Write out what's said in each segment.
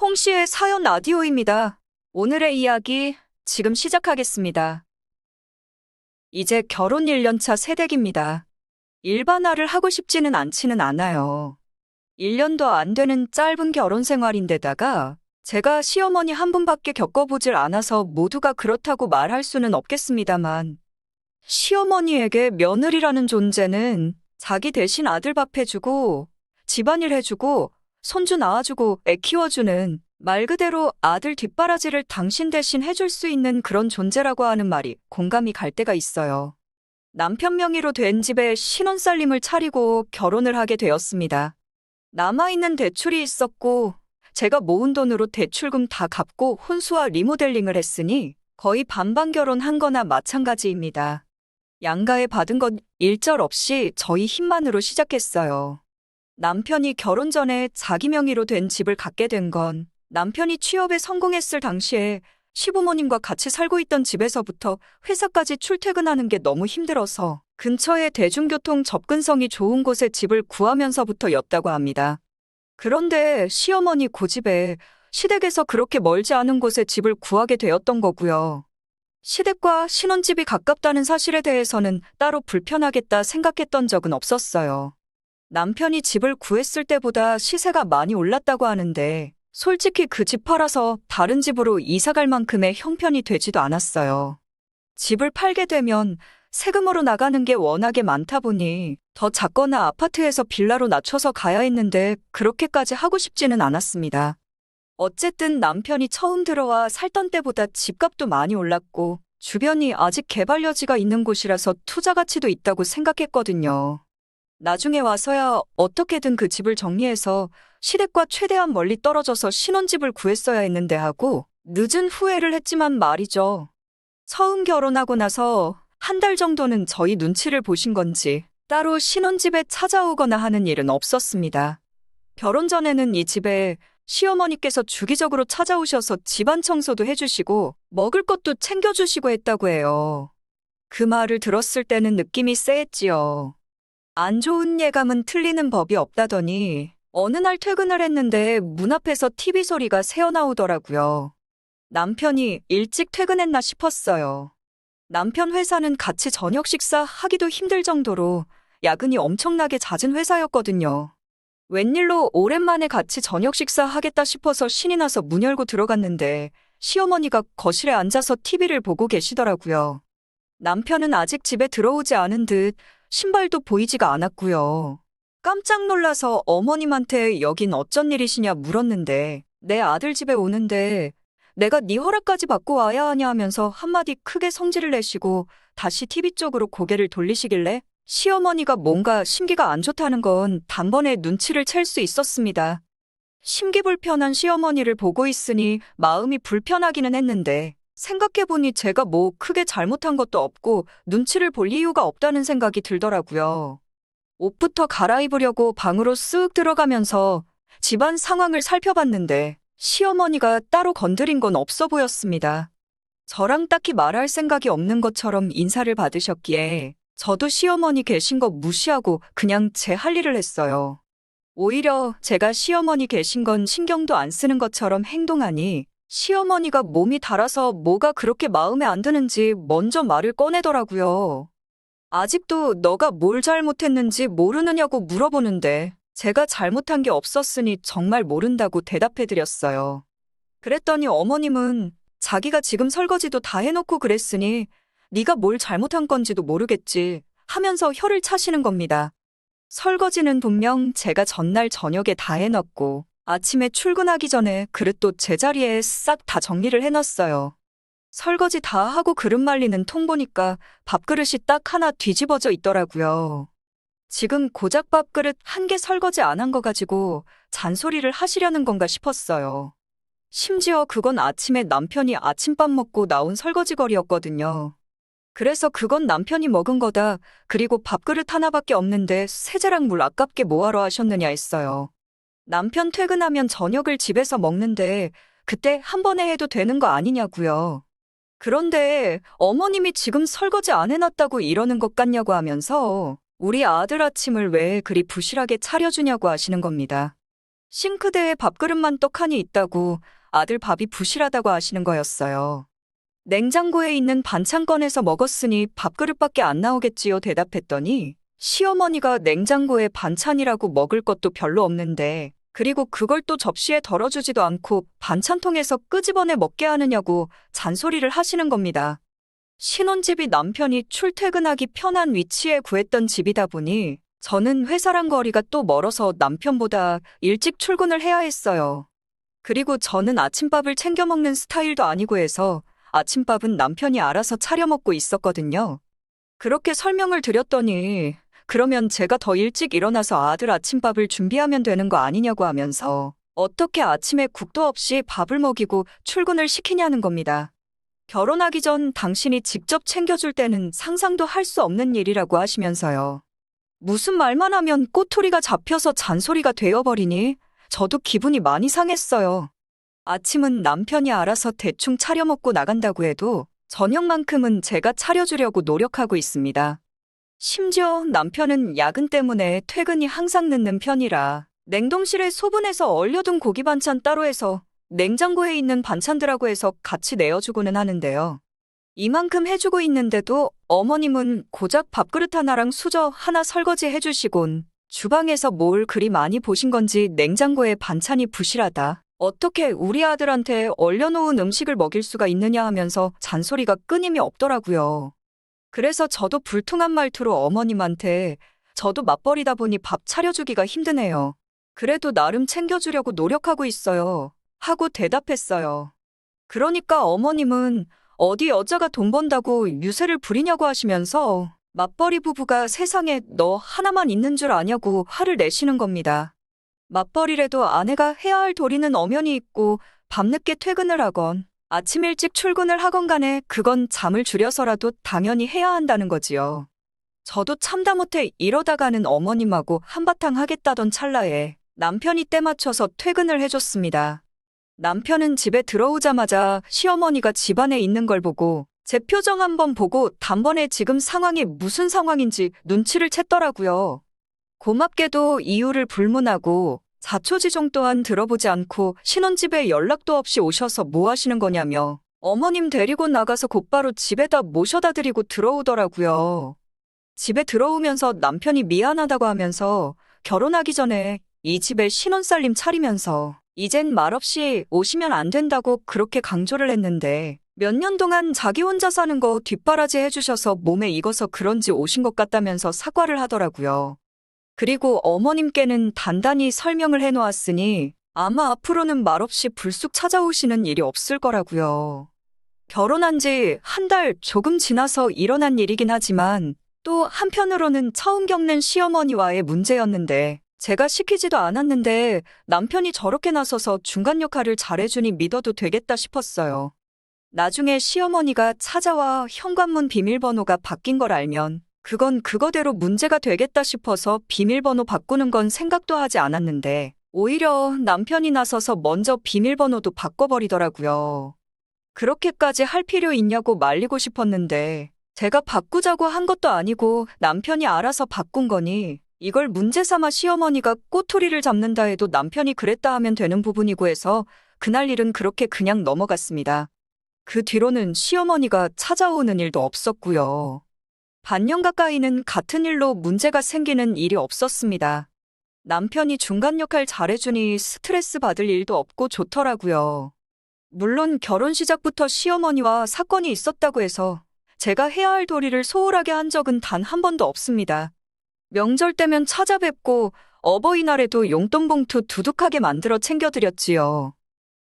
홍 씨의 사연 라디오입니다. 오늘의 이야기 지금 시작하겠습니다. 이제 결혼 1년차 새댁입니다. 일반화를 하고 싶지는 않지는 않아요. 1년도 안 되는 짧은 결혼 생활인데다가 제가 시어머니 한 분밖에 겪어보질 않아서 모두가 그렇다고 말할 수는 없겠습니다만 시어머니에게 며느리라는 존재는 자기 대신 아들 밥 해주고 집안일 해주고 손주 낳아주고 애 키워주는 말 그대로 아들 뒷바라지를 당신 대신 해줄 수 있는 그런 존재라고 하는 말이 공감이 갈 때가 있어요. 남편 명의로 된 집에 신혼살림을 차리고 결혼을 하게 되었습니다. 남아있는 대출이 있었고 제가 모은 돈으로 대출금 다 갚고 혼수와 리모델링을 했으니 거의 반반 결혼한 거나 마찬가지입니다. 양가에 받은 건 일절 없이 저희 힘만으로 시작했어요. 남편이 결혼 전에 자기 명의로 된 집을 갖게 된 건 남편이 취업에 성공했을 당시에 시부모님과 같이 살고 있던 집에서부터 회사까지 출퇴근하는 게 너무 힘들어서 근처에 대중교통 접근성이 좋은 곳에 집을 구하면서부터였다고 합니다. 그런데 시어머니 고집에 시댁에서 그렇게 멀지 않은 곳에 집을 구하게 되었던 거고요. 시댁과 신혼집이 가깝다는 사실에 대해서는 따로 불편하겠다 생각했던 적은 없었어요. 남편이 집을 구했을 때보다 시세가 많이 올랐다고 하는데 솔직히 그 집 팔아서 다른 집으로 이사 갈 만큼의 형편이 되지도 않았어요. 집을 팔게 되면 세금으로 나가는 게 워낙에 많다 보니 더 작거나 아파트에서 빌라로 낮춰서 가야 했는데 그렇게까지 하고 싶지는 않았습니다. 어쨌든 남편이 처음 들어와 살던 때보다 집값도 많이 올랐고 주변이 아직 개발 여지가 있는 곳이라서 투자 가치도 있다고 생각했거든요. 나중에 와서야 어떻게든 그 집을 정리해서 시댁과 최대한 멀리 떨어져서 신혼집을 구했어야 했는데 하고 늦은 후회를 했지만 말이죠. 처음 결혼하고 나서 한 달 정도는 저희 눈치를 보신 건지 따로 신혼집에 찾아오거나 하는 일은 없었습니다. 결혼 전에는 이 집에 시어머니께서 주기적으로 찾아오셔서 집안 청소도 해주시고 먹을 것도 챙겨주시고 했다고 해요. 그 말을 들었을 때는 느낌이 쎄했지요. 안 좋은 예감은 틀리는 법이 없다더니 어느 날 퇴근을 했는데 문 앞에서 TV 소리가 새어나오더라고요. 남편이 일찍 퇴근했나 싶었어요. 남편 회사는 같이 저녁 식사 하기도 힘들 정도로 야근이 엄청나게 잦은 회사였거든요. 웬일로 오랜만에 같이 저녁 식사 하겠다 싶어서 신이 나서 문 열고 들어갔는데 시어머니가 거실에 앉아서 TV를 보고 계시더라고요. 남편은 아직 집에 들어오지 않은 듯 신발도 보이지가 않았고요. 깜짝 놀라서 어머님한테 여긴 어쩐 일이시냐 물었는데 내 아들 집에 오는데 내가 네 허락까지 받고 와야 하냐 하면서 한마디 크게 성질을 내시고 다시 TV 쪽으로 고개를 돌리시길래 시어머니가 뭔가 심기가 안 좋다는 건 단번에 눈치를 챌 수 있었습니다. 심기불편한 시어머니를 보고 있으니 마음이 불편하기는 했는데 생각해보니 제가 뭐 크게 잘못한 것도 없고 눈치를 볼 이유가 없다는 생각이 들더라고요. 옷부터 갈아입으려고 방으로 쓱 들어가면서 집안 상황을 살펴봤는데 시어머니가 따로 건드린 건 없어 보였습니다. 저랑 딱히 말할 생각이 없는 것처럼 인사를 받으셨기에 저도 시어머니 계신 거 무시하고 그냥 제 할 일을 했어요. 오히려 제가 시어머니 계신 건 신경도 안 쓰는 것처럼 행동하니 시어머니가 몸이 달아서 뭐가 그렇게 마음에 안 드는지 먼저 말을 꺼내더라고요. 아직도 너가 뭘 잘못했는지 모르느냐고 물어보는데 제가 잘못한 게 없었으니 정말 모른다고 대답해드렸어요. 그랬더니 어머님은 자기가 지금 설거지도 다 해놓고 그랬으니 네가 뭘 잘못한 건지도 모르겠지 하면서 혀를 차시는 겁니다. 설거지는 분명 제가 전날 저녁에 다 해놨고 아침에 출근하기 전에 그릇도 제자리에 싹 다 정리를 해놨어요. 설거지 다 하고 그릇 말리는 통 보니까 밥그릇이 딱 하나 뒤집어져 있더라고요. 지금 고작 밥그릇 한 개 설거지 안 한 거 가지고 잔소리를 하시려는 건가 싶었어요. 심지어 그건 아침에 남편이 아침밥 먹고 나온 설거지거리였거든요. 그래서 그건 남편이 먹은 거다. 그리고 밥그릇 하나밖에 없는데 세제랑 물 아깝게 뭐하러 하셨느냐 했어요. 남편 퇴근하면 저녁을 집에서 먹는데 그때 한 번에 해도 되는 거 아니냐고요. 그런데 어머님이 지금 설거지 안 해놨다고 이러는 것 같냐고 하면서 우리 아들 아침을 왜 그리 부실하게 차려주냐고 하시는 겁니다. 싱크대에 밥그릇만 떡하니 있다고 아들 밥이 부실하다고 하시는 거였어요. 냉장고에 있는 반찬 꺼내서 먹었으니 밥그릇밖에 안 나오겠지요 대답했더니 시어머니가 냉장고에 반찬이라고 먹을 것도 별로 없는데 그리고 그걸 또 접시에 덜어주지도 않고 반찬통에서 끄집어내 먹게 하느냐고 잔소리를 하시는 겁니다. 신혼집이 남편이 출퇴근하기 편한 위치에 구했던 집이다 보니 저는 회사랑 거리가 또 멀어서 남편보다 일찍 출근을 해야 했어요. 그리고 저는 아침밥을 챙겨 먹는 스타일도 아니고 해서 아침밥은 남편이 알아서 차려 먹고 있었거든요. 그렇게 설명을 드렸더니 그러면 제가 더 일찍 일어나서 아들 아침밥을 준비하면 되는 거 아니냐고 하면서 어떻게 아침에 국도 없이 밥을 먹이고 출근을 시키냐는 겁니다. 결혼하기 전 당신이 직접 챙겨줄 때는 상상도 할 수 없는 일이라고 하시면서요. 무슨 말만 하면 꼬투리가 잡혀서 잔소리가 되어버리니 저도 기분이 많이 상했어요. 아침은 남편이 알아서 대충 차려 먹고 나간다고 해도 저녁만큼은 제가 차려주려고 노력하고 있습니다. 심지어 남편은 야근 때문에 퇴근이 항상 늦는 편이라 냉동실에 소분해서 얼려둔 고기 반찬 따로 해서 냉장고에 있는 반찬들하고 해서 같이 내어주고는 하는데요. 이만큼 해주고 있는데도 어머님은 고작 밥그릇 하나랑 수저 하나 설거지 해주시곤 주방에서 뭘 그리 많이 보신 건지 냉장고에 반찬이 부실하다. 어떻게 우리 아들한테 얼려놓은 음식을 먹일 수가 있느냐 하면서 잔소리가 끊임이 없더라고요. 그래서 저도 불퉁한 말투로 어머님한테 저도 맞벌이다 보니 밥 차려주기가 힘드네요. 그래도 나름 챙겨주려고 노력하고 있어요. 하고 대답했어요. 그러니까 어머님은 어디 여자가 돈 번다고 유세를 부리냐고 하시면서 맞벌이 부부가 세상에 너 하나만 있는 줄 아냐고 화를 내시는 겁니다. 맞벌이라도 아내가 해야 할 도리는 엄연히 있고 밤늦게 퇴근을 하건 아침 일찍 출근을 하건 간에 그건 잠을 줄여서라도 당연히 해야 한다는 거지요. 저도 참다 못해 이러다가는 어머님하고 한바탕 하겠다던 찰나에 남편이 때 맞춰서 퇴근을 해줬습니다. 남편은 집에 들어오자마자 시어머니가 집안에 있는 걸 보고 제 표정 한번 보고 단번에 지금 상황이 무슨 상황인지 눈치를 챘더라고요. 고맙게도 이유를 불문하고 자초지종 또한 들어보지 않고 신혼집에 연락도 없이 오셔서 뭐 하시는 거냐며 어머님 데리고 나가서 곧바로 집에다 모셔다 드리고 들어오더라고요. 집에 들어오면서 남편이 미안하다고 하면서 결혼하기 전에 이 집에 신혼살림 차리면서 이젠 말없이 오시면 안 된다고 그렇게 강조를 했는데 몇 년 동안 자기 혼자 사는 거 뒷바라지 해주셔서 몸에 익어서 그런지 오신 것 같다면서 사과를 하더라고요. 그리고 어머님께는 단단히 설명을 해놓았으니 아마 앞으로는 말없이 불쑥 찾아오시는 일이 없을 거라고요. 결혼한 지 한 달 조금 지나서 일어난 일이긴 하지만 또 한편으로는 처음 겪는 시어머니와의 문제였는데 제가 시키지도 않았는데 남편이 저렇게 나서서 중간 역할을 잘해주니 믿어도 되겠다 싶었어요. 나중에 시어머니가 찾아와 현관문 비밀번호가 바뀐 걸 알면 그건 그거대로 문제가 되겠다 싶어서 비밀번호 바꾸는 건 생각도 하지 않았는데 오히려 남편이 나서서 먼저 비밀번호도 바꿔버리더라고요. 그렇게까지 할 필요 있냐고 말리고 싶었는데 제가 바꾸자고 한 것도 아니고 남편이 알아서 바꾼 거니 이걸 문제 삼아 시어머니가 꼬투리를 잡는다 해도 남편이 그랬다 하면 되는 부분이고 해서 그날 일은 그렇게 그냥 넘어갔습니다. 그 뒤로는 시어머니가 찾아오는 일도 없었고요. 반년 가까이는 같은 일로 문제가 생기는 일이 없었습니다. 남편이 중간 역할 잘해주니 스트레스 받을 일도 없고 좋더라고요. 물론 결혼 시작부터 시어머니와 사건이 있었다고 해서 제가 해야 할 도리를 소홀하게 한 적은 단 한 번도 없습니다. 명절 때면 찾아뵙고 어버이날에도 용돈 봉투 두둑하게 만들어 챙겨드렸지요.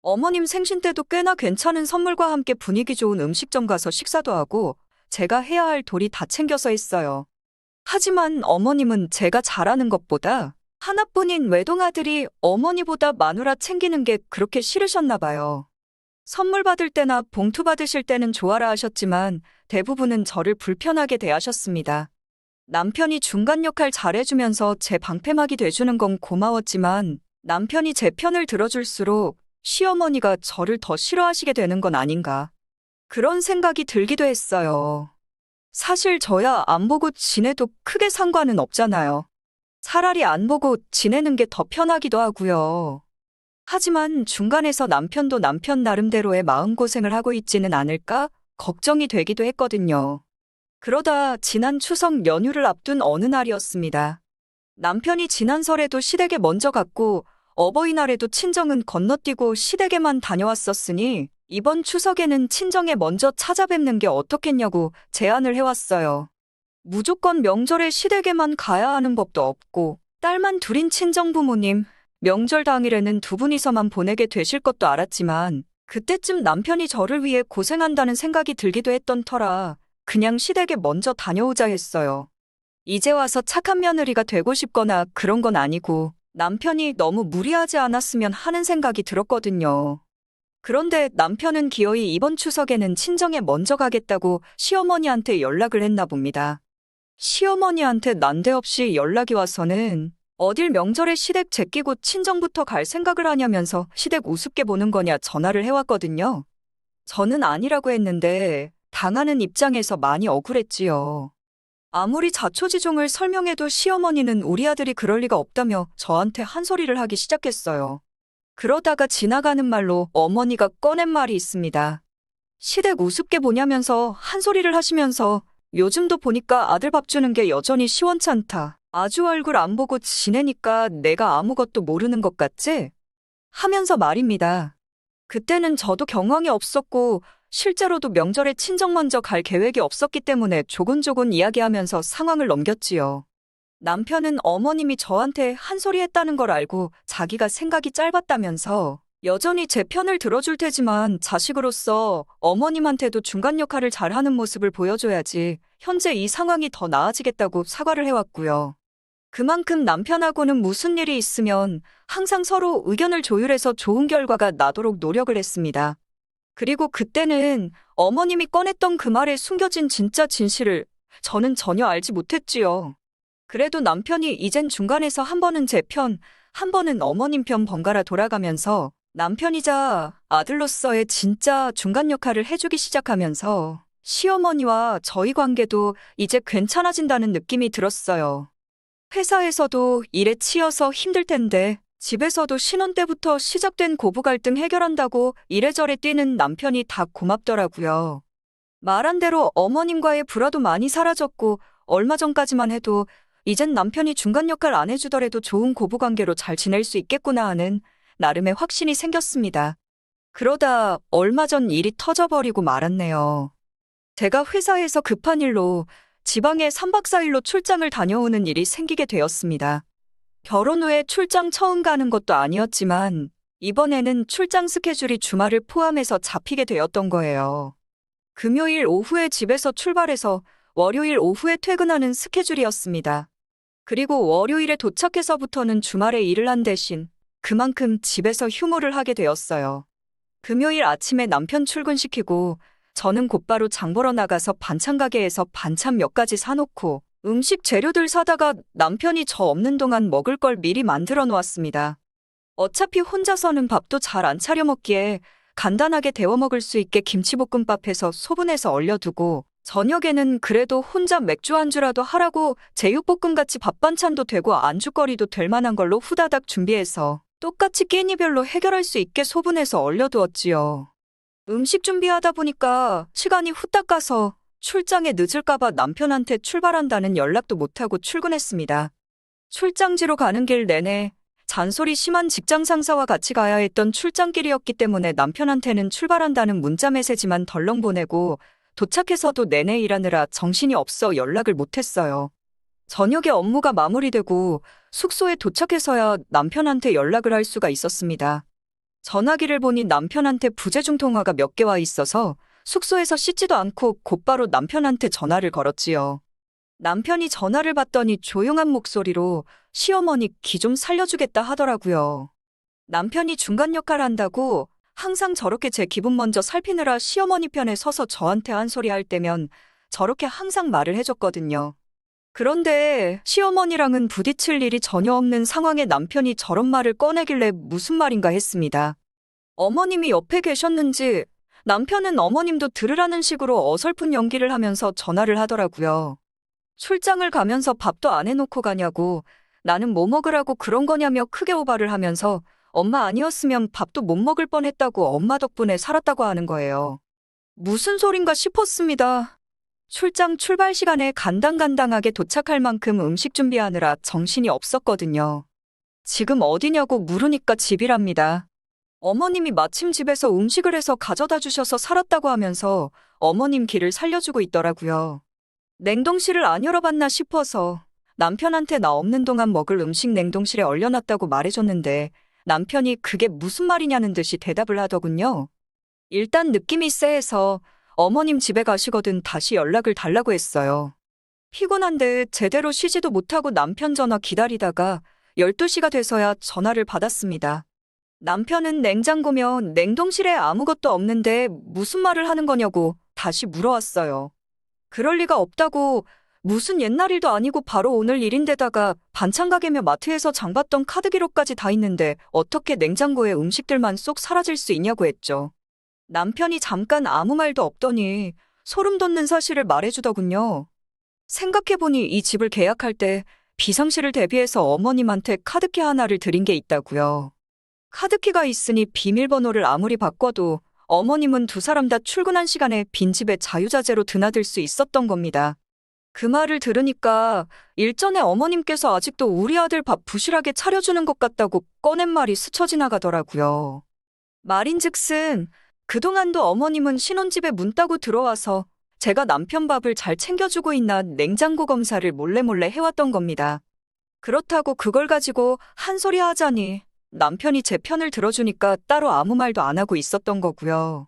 어머님 생신 때도 꽤나 괜찮은 선물과 함께 분위기 좋은 음식점 가서 식사도 하고 제가 해야 할 도리 다 챙겨서 했어요. 하지만 어머님은 제가 잘하는 것보다 하나뿐인 외동아들이 어머니보다 마누라 챙기는 게 그렇게 싫으셨나 봐요. 선물 받을 때나 봉투 받으실 때는 좋아라 하셨지만 대부분은 저를 불편하게 대하셨습니다. 남편이 중간 역할 잘해주면서 제 방패막이 돼주는 건 고마웠지만 남편이 제 편을 들어줄수록 시어머니가 저를 더 싫어하시게 되는 건 아닌가. 그런 생각이 들기도 했어요. 사실 저야 안 보고 지내도 크게 상관은 없잖아요. 차라리 안 보고 지내는 게 더 편하기도 하고요. 하지만 중간에서 남편도 남편 나름대로의 마음고생을 하고 있지는 않을까 걱정이 되기도 했거든요. 그러다 지난 추석 연휴를 앞둔 어느 날이었습니다. 남편이 지난 설에도 시댁에 먼저 갔고 어버이날에도 친정은 건너뛰고 시댁에만 다녀왔었으니 이번 추석에는 친정에 먼저 찾아뵙는 게 어떻겠냐고 제안을 해왔어요. 무조건 명절에 시댁에만 가야 하는 법도 없고 딸만 둘인 친정 부모님, 명절 당일에는 두 분이서만 보내게 되실 것도 알았지만 그때쯤 남편이 저를 위해 고생한다는 생각이 들기도 했던 터라 그냥 시댁에 먼저 다녀오자 했어요. 이제 와서 착한 며느리가 되고 싶거나 그런 건 아니고 남편이 너무 무리하지 않았으면 하는 생각이 들었거든요. 그런데 남편은 기어이 이번 추석에는 친정에 먼저 가겠다고 시어머니한테 연락을 했나 봅니다. 시어머니한테 난데없이 연락이 와서는 어딜 명절에 시댁 제끼고 친정부터 갈 생각을 하냐면서 시댁 우습게 보는 거냐 전화를 해왔거든요. 저는 아니라고 했는데 당하는 입장에서 많이 억울했지요. 아무리 자초지종을 설명해도 시어머니는 우리 아들이 그럴 리가 없다며 저한테 한 소리를 하기 시작했어요. 그러다가 지나가는 말로 어머니가 꺼낸 말이 있습니다. 시댁 우습게 보냐면서 한 소리를 하시면서 요즘도 보니까 아들 밥 주는 게 여전히 시원찮다. 아주 얼굴 안 보고 지내니까 내가 아무것도 모르는 것 같지? 하면서 말입니다. 그때는 저도 경황이 없었고 실제로도 명절에 친정 먼저 갈 계획이 없었기 때문에 조곤조곤 이야기하면서 상황을 넘겼지요. 남편은 어머님이 저한테 한 소리 했다는 걸 알고 자기가 생각이 짧았다면서 여전히 제 편을 들어줄 테지만 자식으로서 어머님한테도 중간 역할을 잘하는 모습을 보여줘야지 현재 이 상황이 더 나아지겠다고 사과를 해왔고요. 그만큼 남편하고는 무슨 일이 있으면 항상 서로 의견을 조율해서 좋은 결과가 나도록 노력을 했습니다. 그리고 그때는 어머님이 꺼냈던 그 말에 숨겨진 진짜 진실을 저는 전혀 알지 못했지요. 그래도 남편이 이젠 중간에서 한 번은 제 편, 한 번은 어머님 편 번갈아 돌아가면서 남편이자 아들로서의 진짜 중간 역할을 해주기 시작하면서 시어머니와 저희 관계도 이제 괜찮아진다는 느낌이 들었어요. 회사에서도 일에 치여서 힘들 텐데 집에서도 신혼 때부터 시작된 고부 갈등 해결한다고 이래저래 뛰는 남편이 다 고맙더라고요. 말한 대로 어머님과의 불화도 많이 사라졌고 얼마 전까지만 해도 이젠 남편이 중간 역할 안 해주더라도 좋은 고부 관계로 잘 지낼 수 있겠구나 하는 나름의 확신이 생겼습니다. 그러다 얼마 전 일이 터져버리고 말았네요. 제가 회사에서 급한 일로 지방에 3박 4일로 출장을 다녀오는 일이 생기게 되었습니다. 결혼 후에 출장 처음 가는 것도 아니었지만 이번에는 출장 스케줄이 주말을 포함해서 잡히게 되었던 거예요. 금요일 오후에 집에서 출발해서 월요일 오후에 퇴근하는 스케줄이었습니다. 그리고 월요일에 도착해서부터는 주말에 일을 한 대신 그만큼 집에서 휴무를 하게 되었어요. 금요일 아침에 남편 출근시키고 저는 곧바로 장 보러 나가서 반찬 가게에서 반찬 몇 가지 사놓고 음식 재료들 사다가 남편이 저 없는 동안 먹을 걸 미리 만들어 놓았습니다. 어차피 혼자서는 밥도 잘 안 차려 먹기에 간단하게 데워 먹을 수 있게 김치볶음밥 해서 소분해서 얼려두고 저녁에는 그래도 혼자 맥주 안주라도 하라고 제육볶음같이 밥 반찬도 되고 안주거리도 될 만한 걸로 후다닥 준비해서 똑같이 끼니별로 해결할 수 있게 소분해서 얼려두었지요. 음식 준비하다 보니까 시간이 후딱 가서 출장에 늦을까봐 남편한테 출발한다는 연락도 못하고 출근했습니다. 출장지로 가는 길 내내 잔소리 심한 직장 상사와 같이 가야 했던 출장길이었기 때문에 남편한테는 출발한다는 문자 메시지만 덜렁 보내고 도착해서도 내내 일하느라 정신이 없어 연락을 못했어요. 저녁에 업무가 마무리되고 숙소에 도착해서야 남편한테 연락을 할 수가 있었습니다. 전화기를 보니 남편한테 부재중 통화가 몇 개 와 있어서 숙소에서 씻지도 않고 곧바로 남편한테 전화를 걸었지요. 남편이 전화를 받더니 조용한 목소리로 시어머니 기 좀 살려주겠다 하더라고요. 남편이 중간 역할 한다고 항상 저렇게 제 기분 먼저 살피느라 시어머니 편에 서서 저한테 한 소리 할 때면 저렇게 항상 말을 해줬거든요. 그런데 시어머니랑은 부딪힐 일이 전혀 없는 상황에 남편이 저런 말을 꺼내길래 무슨 말인가 했습니다. 어머님이 옆에 계셨는지 남편은 어머님도 들으라는 식으로 어설픈 연기를 하면서 전화를 하더라고요. 출장을 가면서 밥도 안 해놓고 가냐고 나는 뭐 먹으라고 그런 거냐며 크게 오바를 하면서 엄마 아니었으면 밥도 못 먹을 뻔했다고 엄마 덕분에 살았다고 하는 거예요. 무슨 소린가 싶었습니다. 출장 출발 시간에 간당간당하게 도착할 만큼 음식 준비하느라 정신이 없었거든요. 지금 어디냐고 물으니까 집이랍니다. 어머님이 마침 집에서 음식을 해서 가져다 주셔서 살았다고 하면서 어머님 길을 살려주고 있더라고요. 냉동실을 안 열어봤나 싶어서 남편한테 나 없는 동안 먹을 음식 냉동실에 얼려놨다고 말해줬는데 남편이 그게 무슨 말이냐는 듯이 대답을 하더군요. 일단 느낌이 쎄해서 어머님 집에 가시거든 다시 연락을 달라고 했어요. 피곤한데 제대로 쉬지도 못하고 남편 전화 기다리다가 12시가 돼서야 전화를 받았습니다. 남편은 냉장고면 냉동실에 아무것도 없는데 무슨 말을 하는 거냐고 다시 물어왔어요. 그럴 리가 없다고 무슨 옛날 일도 아니고 바로 오늘 일인데다가 반찬 가게며 마트에서 장 봤던 카드 기록까지 다 있는데 어떻게 냉장고에 음식들만 쏙 사라질 수 있냐고 했죠. 남편이 잠깐 아무 말도 없더니 소름 돋는 사실을 말해주더군요. 생각해보니 이 집을 계약할 때 비상시를 대비해서 어머님한테 카드키 하나를 드린 게 있다고요. 카드키가 있으니 비밀번호를 아무리 바꿔도 어머님은 두 사람 다 출근한 시간에 빈집에 자유자재로 드나들 수 있었던 겁니다. 그 말을 들으니까 일전에 어머님께서 아직도 우리 아들 밥 부실하게 차려주는 것 같다고 꺼낸 말이 스쳐 지나가더라고요. 말인즉슨 그동안도 어머님은 신혼집에 문 따고 들어와서 제가 남편 밥을 잘 챙겨주고 있나 냉장고 검사를 몰래 해왔던 겁니다. 그렇다고 그걸 가지고 한 소리 하자니 남편이 제 편을 들어주니까 따로 아무 말도 안 하고 있었던 거고요.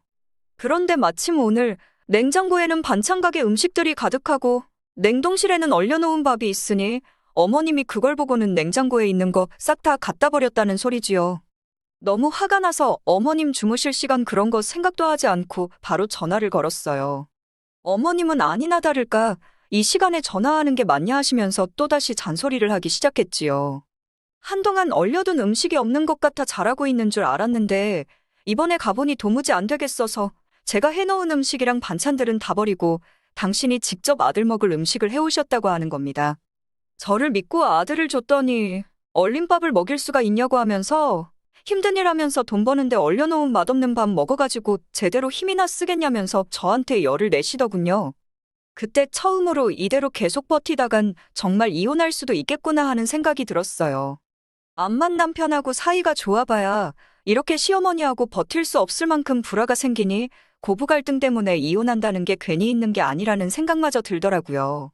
그런데 마침 오늘 냉장고에는 반찬 가게 음식들이 가득하고 냉동실에는 얼려놓은 밥이 있으니 어머님이 그걸 보고는 냉장고에 있는 거 싹 다 갖다 버렸다는 소리지요. 너무 화가 나서 어머님 주무실 시간 그런 거 생각도 하지 않고 바로 전화를 걸었어요. 어머님은 아니나 다를까 이 시간에 전화하는 게 맞냐 하시면서 또다시 잔소리를 하기 시작했지요. 한동안 얼려둔 음식이 없는 것 같아 잘하고 있는 줄 알았는데 이번에 가보니 도무지 안 되겠어서 제가 해놓은 음식이랑 반찬들은 다 버리고 당신이 직접 아들 먹을 음식을 해오셨다고 하는 겁니다. 저를 믿고 아들을 줬더니 얼린 밥을 먹일 수가 있냐고 하면서 힘든 일 하면서 돈 버는데 얼려놓은 맛없는 밥 먹어가지고 제대로 힘이나 쓰겠냐면서 저한테 열을 내시더군요. 그때 처음으로 이대로 계속 버티다간 정말 이혼할 수도 있겠구나 하는 생각이 들었어요. 암만 남편하고 사이가 좋아봐야 이렇게 시어머니하고 버틸 수 없을 만큼 불화가 생기니 고부 갈등 때문에 이혼한다는 게 괜히 있는 게 아니라는 생각마저 들더라고요.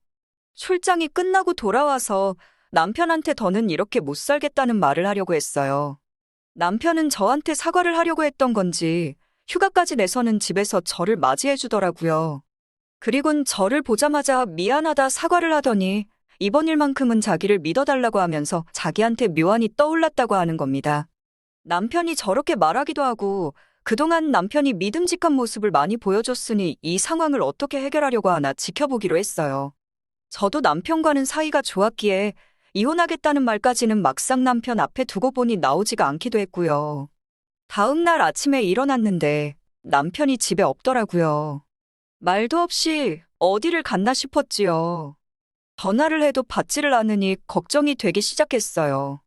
출장이 끝나고 돌아와서 남편한테 더는 이렇게 못 살겠다는 말을 하려고 했어요. 남편은 저한테 사과를 하려고 했던 건지 휴가까지 내서는 집에서 저를 맞이해 주더라고요. 그리곤 저를 보자마자 미안하다 사과를 하더니 이번 일만큼은 자기를 믿어달라고 하면서 자기한테 묘안이 떠올랐다고 하는 겁니다. 남편이 저렇게 말하기도 하고 그동안 남편이 믿음직한 모습을 많이 보여줬으니 이 상황을 어떻게 해결하려고 하나 지켜보기로 했어요. 저도 남편과는 사이가 좋았기에 이혼하겠다는 말까지는 막상 남편 앞에 두고 보니 나오지가 않기도 했고요. 다음 날 아침에 일어났는데 남편이 집에 없더라고요. 말도 없이 어디를 갔나 싶었지요. 전화를 해도 받지를 않으니 걱정이 되기 시작했어요.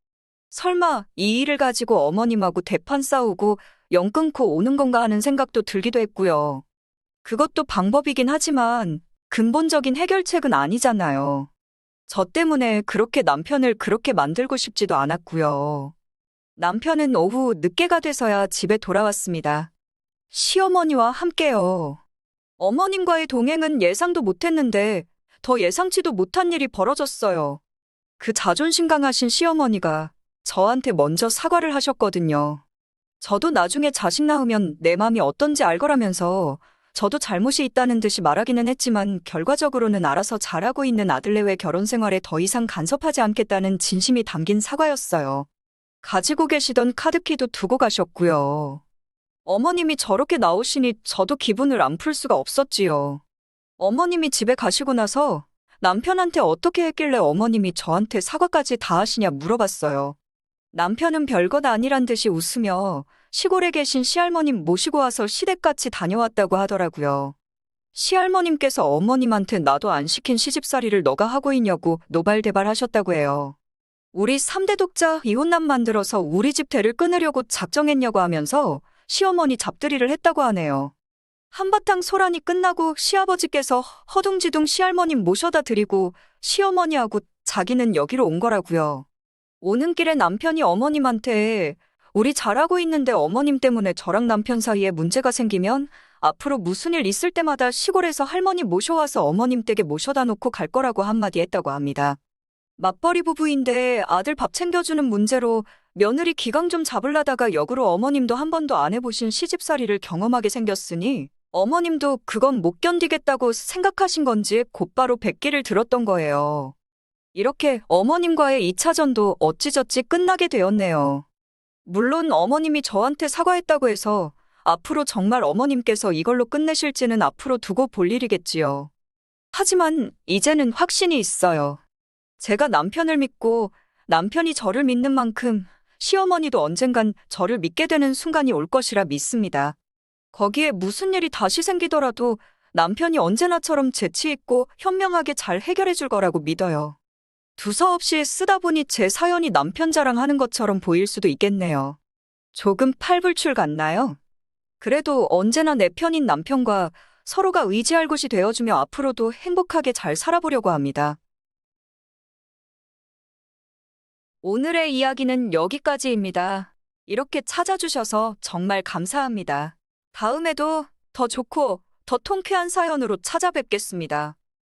설마 이 일을 가지고 어머님하고 대판 싸우고 영 끊고 오는 건가 하는 생각도 들기도 했고요. 그것도 방법이긴 하지만 근본적인 해결책은 아니잖아요. 저 때문에 그렇게 남편을 그렇게 만들고 싶지도 않았고요. 남편은 오후 늦게가 돼서야 집에 돌아왔습니다. 시어머니와 함께요. 어머님과의 동행은 예상도 못했는데 더 예상치도 못한 일이 벌어졌어요. 그 자존심 강하신 시어머니가 저한테 먼저 사과를 하셨거든요. 저도 나중에 자식 낳으면 내 맘이 어떤지 알 거라면서 저도 잘못이 있다는 듯이 말하기는 했지만 결과적으로는 알아서 잘하고 있는 아들내외 결혼 생활에 더 이상 간섭하지 않겠다는 진심이 담긴 사과였어요. 가지고 계시던 카드키도 두고 가셨고요. 어머님이 저렇게 나오시니 저도 기분을 안 풀 수가 없었지요. 어머님이 집에 가시고 나서 남편한테 어떻게 했길래 어머님이 저한테 사과까지 다 하시냐 물어봤어요. 남편은 별것 아니란 듯이 웃으며 시골에 계신 시할머님 모시고 와서 시댁같이 다녀왔다고 하더라고요. 시할머님께서 어머님한테 나도 안 시킨 시집살이를 너가 하고 있냐고 노발대발 하셨다고 해요. 우리 3대 독자 이혼남 만들어서 우리 집 대를 끊으려고 작정했냐고 하면서 시어머니 잡들이를 했다고 하네요. 한바탕 소란이 끝나고 시아버지께서 허둥지둥 시할머님 모셔다 드리고 시어머니하고 자기는 여기로 온 거라고요. 오는 길에 남편이 어머님한테 우리 잘하고 있는데 어머님 때문에 저랑 남편 사이에 문제가 생기면 앞으로 무슨 일 있을 때마다 시골에서 할머니 모셔와서 어머님 댁에 모셔다 놓고 갈 거라고 한마디 했다고 합니다. 맞벌이 부부인데 아들 밥 챙겨주는 문제로 며느리 기강 좀 잡으려다가 역으로 어머님도 한 번도 안 해보신 시집살이를 경험하게 생겼으니 어머님도 그건 못 견디겠다고 생각하신 건지 곧바로 백기를 들었던 거예요. 이렇게 어머님과의 2차전도 어찌저찌 끝나게 되었네요. 물론 어머님이 저한테 사과했다고 해서 앞으로 정말 어머님께서 이걸로 끝내실지는 앞으로 두고 볼 일이겠지요. 하지만 이제는 확신이 있어요. 제가 남편을 믿고 남편이 저를 믿는 만큼 시어머니도 언젠간 저를 믿게 되는 순간이 올 것이라 믿습니다. 거기에 무슨 일이 다시 생기더라도 남편이 언제나처럼 재치있고 현명하게 잘 해결해 줄 거라고 믿어요. 두서없이 쓰다 보니 제 사연이 남편 자랑하는 것처럼 보일 수도 있겠네요. 조금 팔불출 같나요? 그래도 언제나 내 편인 남편과 서로가 의지할 곳이 되어주며 앞으로도 행복하게 잘 살아보려고 합니다. 오늘의 이야기는 여기까지입니다. 이렇게 찾아주셔서 정말 감사합니다. 다음에도 더 좋고 더 통쾌한 사연으로 찾아뵙겠습니다.